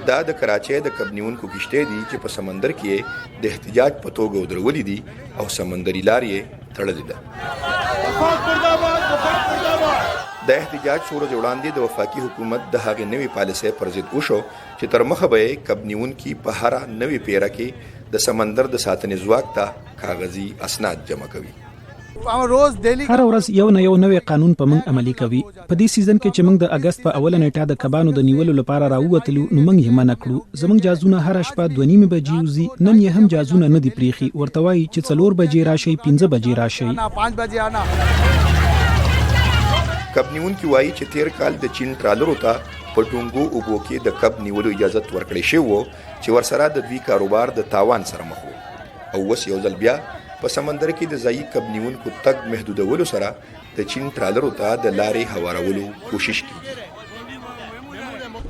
دا د کراچۍ د کب نیونکو کشتۍ دي چې په سمندر کې د احتجاج په توګه ودرولې دي او سمندري لار یې تړلې ده. د احتجاج څو ورځې وړاندې د وفاقي حکومت د هغې نوې پالیسۍ پر ضد وشو چې تر مخه به یې کب نیونکي په هره نوې پیره کې د سمندر د ساتنې ځواک ته کاغذي اسناد جمع کوي. هر ورځ یو نه یو نوې قانون په موږ عملي کوي. په دې سیزن کې چې موږ د اگست په اوله نیټه د کبانو د نیولو لپاره راووتلو نو موږ یې منع کړو. زموږ جازونه هر شپه 2:30 بجې وځي. نن یې هم جازونه نه دي پریخي. ورته وایي چې 4 بجې راشي 15 بجې راشي. کب نیونکي وایي چې تیر کال د چین ټرالرو ته په ډونګو اوبو کې د کب نیولو اجازه ورکړې شوې وه چې ورسره د دوی کاروبار د تاوان سره مخ و او اوس یو ځل بیا په سمندر کې د ځایي کب نیونکو تګ محدودولو سره د چین ټرالرو ته د لارې هوارولو کوشش کیږي.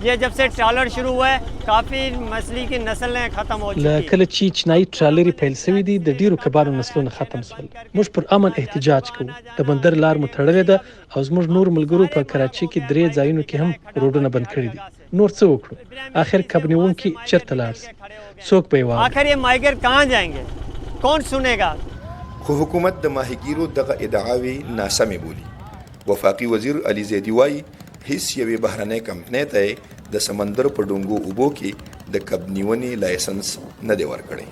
ये जब से ट्रॉलर शुरू हुआ है काफी मछली की नस्लें खत्म हो चुकी हैं. کله چې چینایي ټرالري پیل شوې دي د ډیرو کبانو نسلونه ختم شول. موږ پر امن احتجاج کوو. د بندر لار مو تړلې ده او زموږ نور ملګرو په کراچۍ کې 3 ځایونو کې هم روډونه بند کړي دي. نور څه وکړو؟ اخر کب نیونکي چیرته لاړ شي؟ څوک به یې واوري؟ आखिर ये माइगर कहाँ जाएंगे? कौन सुनेगा? خو حکومت د ماهیګیرو دغه ادعاوې ناسمې بولي. وفاقي وزیر علي زیدي وایي هیڅ یوې بهرنۍ کمپنۍ ته د سمندر په ډونګو اوبو کې د کب نیونې لایسنس نه دی ورکړی.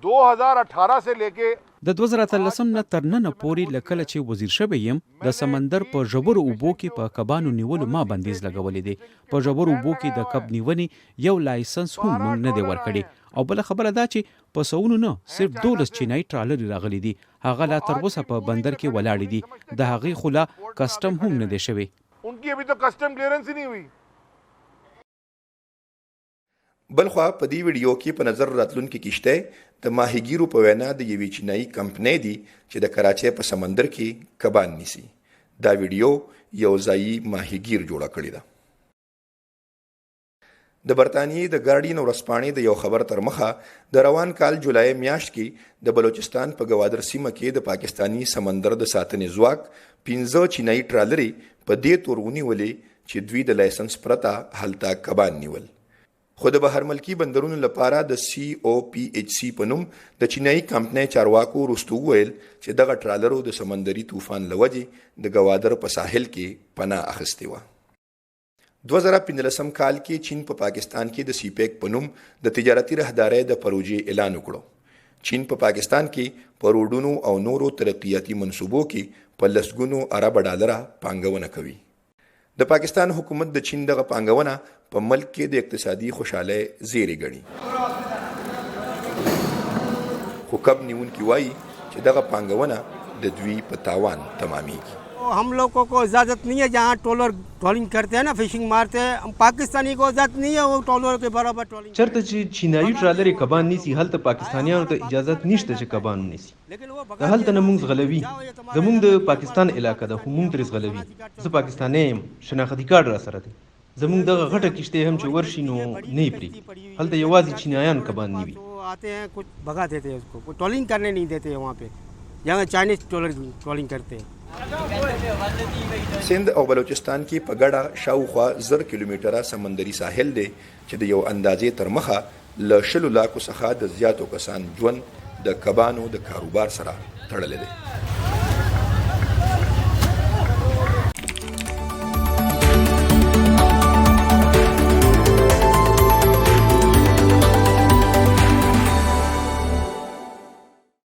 2018 से लेके د 2013 نه تر نن پورې لکه چې وزیر شوی يم د سمندر په ژورو اوبو کې په کبانو نیولو ما بندیز لګولې دي. په ژورو اوبو کې د کب نیونې یو لایسنس هم موږ نه دی ورکړی. او بل خبره دا چې په سونو نه صرف 12 چینایي ټرالر راغلي دي. هغه لا تر اوسه په بندر کې ولاړ دي. د هغې خلا کسٹم هم نه دی شوی. उनकी अभी तो कस्टम क्लियरेंस ही नहीं हुई. بلخوا په دې ویډیو کې په نظر راتلونکي کشته د ماهیګیرو په وینا د یوې چینایي کمپنۍ دي چې د کراچۍ په سمندر کې کبان نیسي. دا ویډیو یو ځایي ماهیګیر جوړه کړې ده. د برتانیې د ګارډین ورځپاڼې د یو خبر تر مخه د روان کال جولای میاشت کې د بلوچستان په گوادر سیمه کې د پاکستانی سمندر د ساتنې ځواک 15 چینایي ټرالري په دې تور ونیولې چې دوی د لایسنس پرته هلته کبان نیول. خو د بهر ملکی بندرونو لپاره د COPHC په نوم د چینایي کمپنۍ چارواکو وروسته وویل چې دغه ټرالرو د سمندري طوفان له وجې د گوادر په ساحل کې پناه اخیستې وه. 2015 کال کې چین په پاکستان کې د CPEC په نوم د تجارتي راهدارۍ د پروژې اعلان وکړو. چین په پاکستان کې په روډونو او نورو ترقیاتي منصوبو کې په لسګونو ارب ډالره پانګونه کوي. د پاکستان حکومت د چین دغه پانګونه په ملک کې د اقتصادي خوشحالۍ زیری ګڼي. خو کب نیونکي وایي چې دغه پانګونه د دوی په تاوان تمامیږي. हम लोगों को इजाज़त नहीं है जहाँ ट्रोलिंग करते हैं ना फिशिंग मारते हैं पाकिस्तानी को इजाज़त नहीं है वो ट्रोलर के बराबर ट्रोलिंग چرته چې چینایي ټرالري کبان نیسي هلته پاکستانیانو ته اجازه نشته چې کبان نیسي. هلته نه موږ غلوي زموږ د پاکستان علاقه ده خو موږ ترې غلوي. زه پاکستانی یم شناختی کارت را سره دی. زموږ دغه غټه کشته هم چې ورشي نو نه پری هلته یوازې چینایان کبان نیوي. आते हैं कुछ भगा देते हैं उसको ट्रोलिंग करने नहीं देते हैं वहाँ पे जहाँ चाइनीज ट्रोलिंग करते हैं. سند او بلوچستان کې په ګډه شاوخوا 1000 کیلومتره سمندري ساحل دی چې د یو اندازې تر مخه ل 10 لاکو څخه د زیاتو کسان ژوند د کبانو د کاروبار سره تړلی دی.